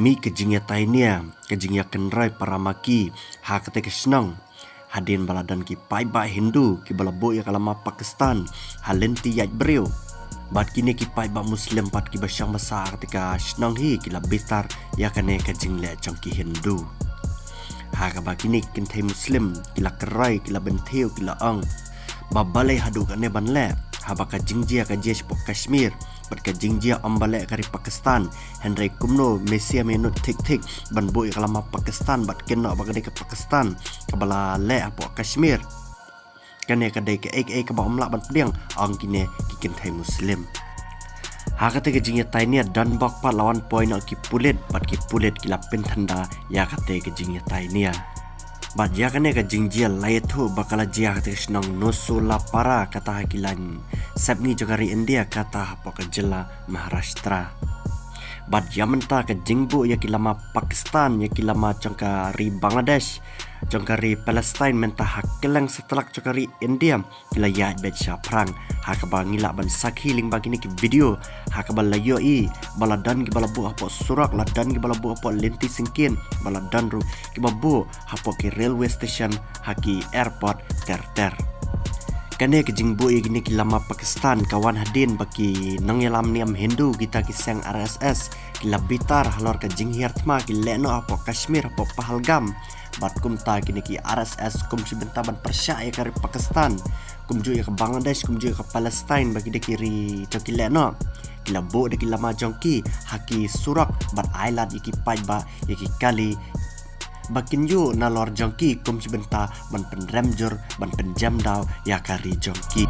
Mi kejingya tainia, kejingya kenrai paramaki, hakate kesnang. Hadin baladan ki pai ba Hindu, ki balabo ya kalama Pakistan, halenti yat brio. Bat kini ki pai ba Muslim pat ki basyang masa ketika senang hi ki labitar ya kane kejing le changki Hindu. Ha ka ba kini kintai Muslim ki la kerai ki la benteu ki la ang. Ba balai hadu kane ban le, ha ba ka jingjia ka jesh po Kashmir. Ka jingjia ambale kari Pakistan Henry kumno Mesia menut tik ban boy kalama Pakistan bat kena bagade ke Pakistan kabala le apo Kashmir kane kadai ke ek ka ba umla ban pediang ang kine kikin thai Muslim ha kate ke jingya tainia dan bak pa lawan point ki pulet bat ki pulet kila pen thanda ya kate ke jingya tainia bat ya kane ka jingjia laithu bakala jia kate snang nosula para kata hakilan sabni jogari India kata pok jela Maharashtra bat yamenta ke jingbu ya kilama Pakistan ya kilama cangkari Bangladesh cangkari Palestine menta hakelang setelak cangkari India kila ya becha perang hakaba ngila ban sakhi ling bagini ki video hakaba layo i baladan ki balabu apo surak ladan ki balabu apo lenti singkin baladan ru ki babu apo ki railway station haki airport ter kane ke jingbu igini ki lama Pakistan kawan hadin baki nang yalam niam Hindu kita ki sang RSS ki labitar halor ke jinghiartma ki leno apo Kashmir apo Pahalgam bat kumta kini ki RSS kum sibentaban persya ya kari Pakistan kumju ya ke Bangladesh kumju ya ke Palestine bagi de kiri coki leno ki labo de ki lama jongki haki surak bat ailat iki paiba iki kali bakin yu na lor jongki kum sibenta ban pen remjur ban pen jam daw ya kari jongki